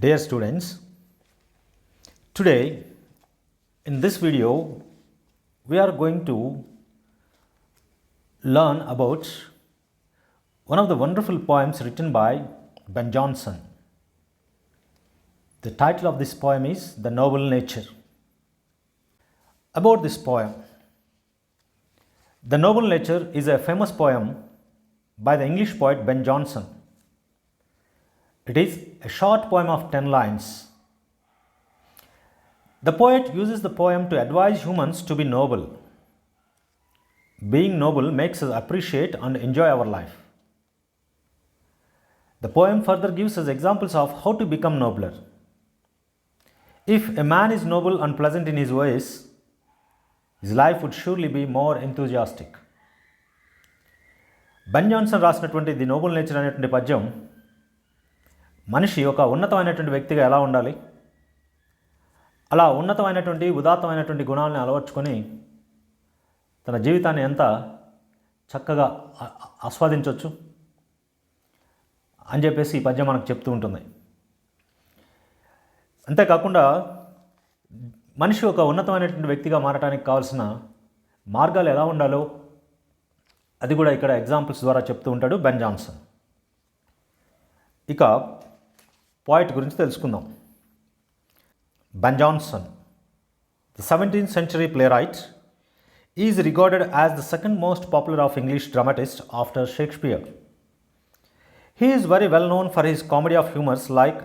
Dear students, today in this video we are going to learn about one of the wonderful poems written by Ben Jonson. The title of this poem is The Noble Nature. About this poem, The Noble Nature is a famous poem by the English poet Ben Jonson. It is a short poem of 10 lines. The poet uses the poem to advise humans to be noble. Being noble makes us appreciate and enjoy our life. The poem further gives us examples of how to become nobler. If a man is noble and pleasant in his ways, his life would surely be more enthusiastic. Ben Johnson రాసినటువంటి the Nobel nature అనేటువంటి పద్యం మనిషి ఒక ఉన్నతమైనటువంటి వ్యక్తిగా ఎలా ఉండాలి, అలా ఉన్నతమైనటువంటి ఉదాత్తమైనటువంటి గుణాలను అలవర్చుకొని తన జీవితాన్ని ఎంత చక్కగా ఆస్వాదించవచ్చు అని చెప్పేసి ఈ పద్యం మనకు చెప్తూ ఉంటుంది. అంతేకాకుండా మనిషి ఒక ఉన్నతమైనటువంటి వ్యక్తిగా మారడానికి కావాల్సిన మార్గాలు ఎలా ఉండాలో అది కూడా ఇక్కడ ఎగ్జాంపుల్స్ ద్వారా చెప్తూ ఉంటాడు బెన్ జాన్సన్. ఇక పోయిట్ గురించి తెలుసుకుందాం. Ben Johnson, the 17th century playwright, is regarded as the second most popular of English dramatists after Shakespeare. He is very well known for his comedy of humors like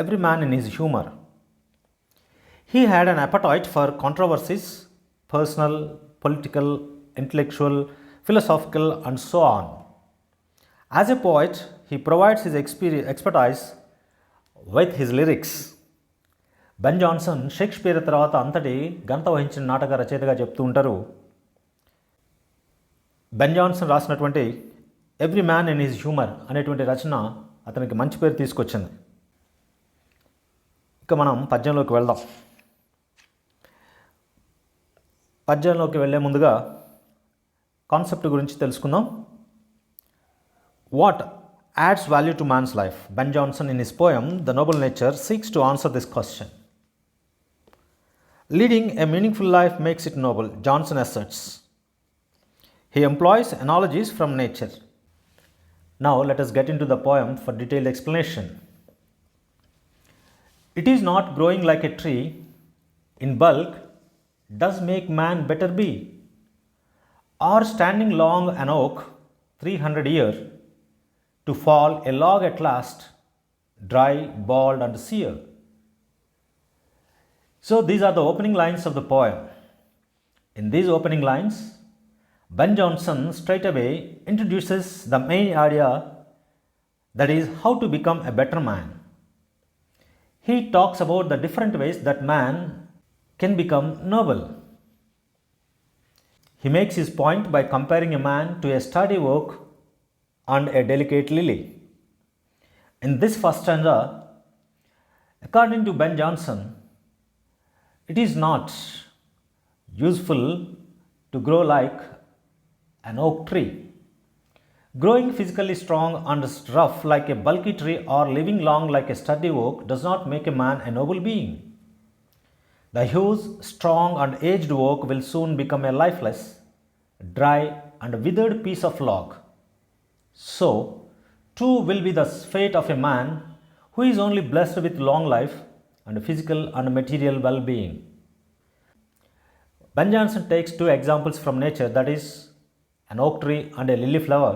Every Man in His Humour. He had an appetite for controversies, personal, political, intellectual, philosophical, and so on. As a poet, he provides his expertise with his lyrics. Ben Johnson Shakespeare తర్వాత అంతటి ఘనత వహించిన నాటక రచయితగా చెప్తూ ఉంటారు. Ben Johnson రాసినటువంటి every man in his humour అనేటువంటి రచన అతనికి మంచి పేరు తీసుకొచ్చింది. ఇక మనం పద్యంలోకి వెళ్దాం. పద్యంలోకి వెళ్ళే ముందుగా కాన్సెప్ట్ గురించి తెలుసుకుందాం. What adds value to man's life? Ben Jonson, in his poem The Noble Nature, seeks to answer this question. Leading a meaningful life makes it noble, Jonson asserts. He employs analogies from nature. Now let us get into the poem for detailed explanation. It is not growing like a tree in bulk does make man better be, or standing long an oak 300 year to fall a log at last, dry, bald, and sere. So these are the opening lines of the poem. In these opening lines, Ben Jonson straightaway introduces the main idea, that is, how to become a better man. He talks about the different ways that man can become noble. He makes his point by comparing a man to a sturdy oak and a delicate lily. In this first stanza, according to Ben Jonson, it is not useful to grow like an oak tree. Growing physically strong and rough like a bulky tree or living long like a sturdy oak does not make a man a noble being. The huge, strong and aged oak will soon become a lifeless, dry and withered piece of log. So, too will be the fate of a man who is only blessed with long life and physical and material well-being. Ben Jonson takes two examples from nature, that is, an oak tree and a lily flower.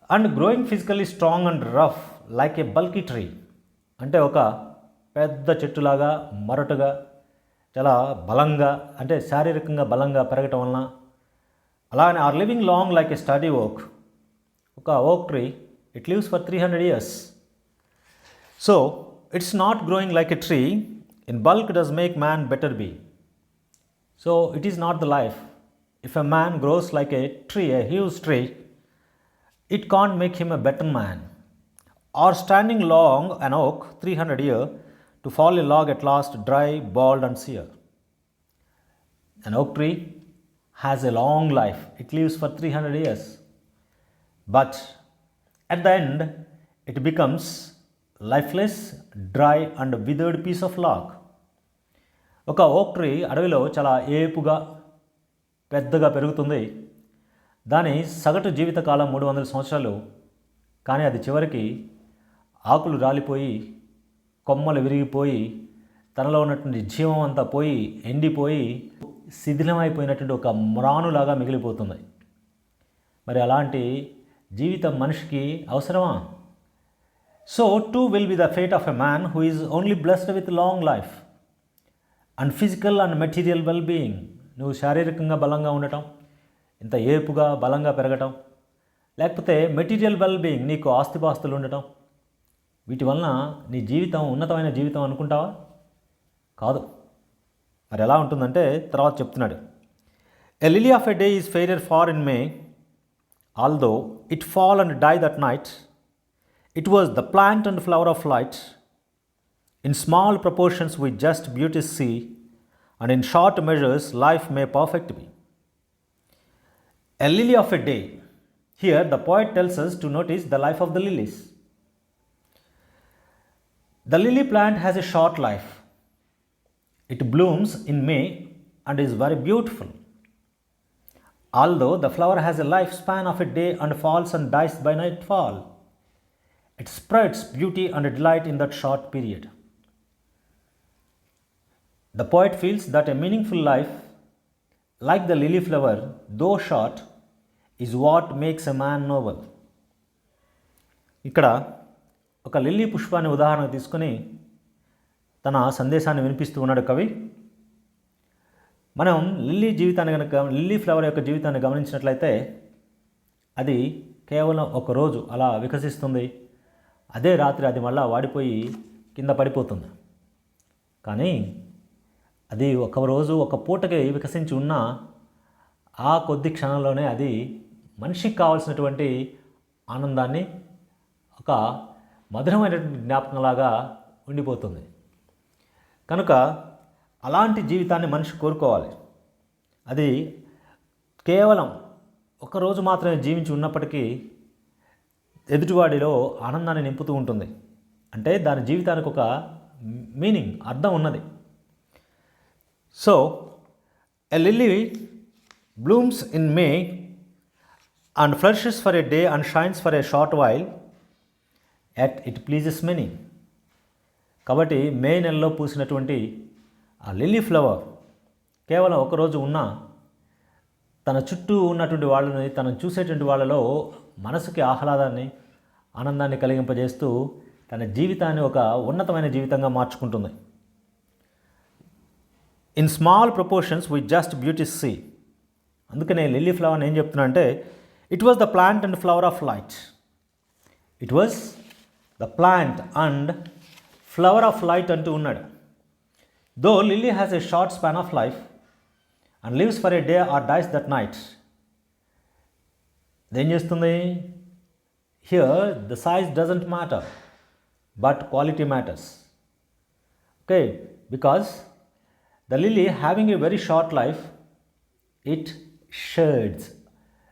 And growing physically strong and rough like a bulky tree, అంటే ఒక పెద్ద చెట్టులాగా మరటుగా చాలా బలంగా, అంటే శారీరకంగా బలంగా పెరగటం వలన, అలానే or living long like a sturdy oak, ఒక oak tree it lives for 300 years. So it's not growing like a tree in bulk does make man better be. So it is not the life. If a man grows like a tree, a huge tree, it can't make him a better man. Or standing long an oak 300 years to fall a log at last, dry, bald and sere. An oak tree has a long life. It lives for 300 years. But at the end, it becomes lifeless, dry and withered piece of log. ఒక oak tree అడవిలో చాలా ఏపుగా పెద్దగా పెరుగుతుంది. దాని సగటు జీవితకాలం 300 సంవత్సరాలు. కానీ అది చివరికి ఆకులు రాలిపోయి, కొమ్మలు విరిగిపోయి, తనలో ఉన్నటువంటి జీవం అంతా పోయి, ఎండిపోయి, శిథిలమైపోయినటువంటి ఒక మ్రానులాగా మిగిలిపోతుంది. మరి అలాంటి జీవితం మనిషికి అవసరమా? So two will be the fate of a man who is only blessed with long life and physical and material well being. నువ్వు శారీరకంగా బలంగా ఉండటం, ఇంత ఏపుగా బలంగా పెరగటం, లేకపోతే మెటీరియల్ వెల్ బీయింగ్, నీకు ఆస్తిపాస్తులు ఉండటం, వీటి వలన నీ జీవితం ఉన్నతమైన జీవితం అనుకుంటావా? కాదు. మరి ఎలా ఉంటుందంటే తర్వాత చెప్తున్నాడు. A lily of a day is fairer far in May, although it fall and die that night. It was the plant and flower of light. In small proportions we just beauty see, and in short measures life may perfect be. A lily of a day. Here the poet tells us to notice the life of the lilies. The lily plant has a short life. It blooms in May and is very beautiful. Although the flower has a lifespan of a day and falls and dies by nightfall, it spreads beauty and delight in that short period. The poet feels that a meaningful life, like the lily flower, though short, is what makes a man noble. ఇక్కడ ఒక lily పుష్పాన్ని ఉదాహరణ తీసుకొని తన సందేశాన్ని వినిపిస్తూ ఉన్నాడు కవి. మనం లిల్లీ ఫ్లవర్ యొక్క జీవితాన్ని గమనించినట్లయితే అది కేవలం ఒక రోజు అలా వికసిస్తుంది. అదే రాత్రి అది మళ్ళా వాడిపోయి కింద పడిపోతుంది. కానీ అది ఒక రోజు ఒక పూటకి వికసించి ఉన్న ఆ కొద్ది క్షణంలోనే అది మనిషికి కావాల్సినటువంటి ఆనందాన్ని ఒక మధురమైనటువంటి జ్ఞాపకంలాగా ఉండిపోతుంది. కనుక అలాంటి జీవితాన్ని మనిషి కోరుకోవాలి. అది కేవలం ఒకరోజు మాత్రమే జీవించి ఉన్నప్పటికీ ఎదుటివాడిలో ఆనందాన్ని నింపుతూ ఉంటుంది. అంటే దాని జీవితానికి ఒక మీనింగ్, అర్థం ఉన్నది. So, a lily blooms in May and flourishes for a day and shines for a short while, yet it pleases many. కాబట్టి మే నెలలో పూసినటువంటి ఆ లిల్లీ ఫ్లవర్ కేవలం ఒకరోజు ఉన్నా తన చుట్టూ ఉన్నటువంటి వాళ్ళని, తను చూసేటువంటి వాళ్ళలో మనసుకి ఆహ్లాదాన్ని, ఆనందాన్ని కలిగింపజేస్తూ తన జీవితాన్ని ఒక ఉన్నతమైన జీవితంగా మార్చుకుంటుంది. In small proportions we just beauty see. అందుకనే లిల్లీ ఫ్లవర్ని ఏం చెప్తున్నా అంటే it was the plant and flower of light. It was the plant and flower of light అంటూ ఉన్నాడు. Though lily has a short span of life and lives for a day or dies that night. అదేం చేస్తుంది? Here the size doesn't matter but quality matters. Okay, because the lily having a very short life, it shades,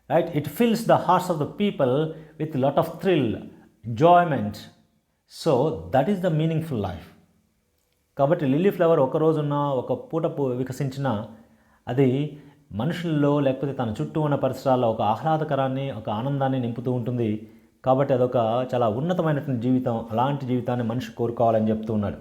right? It fills the hearts of the people with a lot of thrill, enjoyment. So that is the meaningful life. కాబట్టి lily flower ఒక రోజున్న ఒక పూట వికసించిన అది మనుషుల్లో లేకపోతే తన చుట్టూ ఉన్న పరిసరాల్లో ఒక ఆహ్లాదకరాన్ని, ఒక ఆనందాన్ని నింపుతూ ఉంటుంది. కాబట్టి అదొక చాలా ఉన్నతమైనటువంటి జీవితం. అలాంటి జీవితాన్ని మనిషి కోరుకోవాలని చెప్తూ ఉన్నాడు.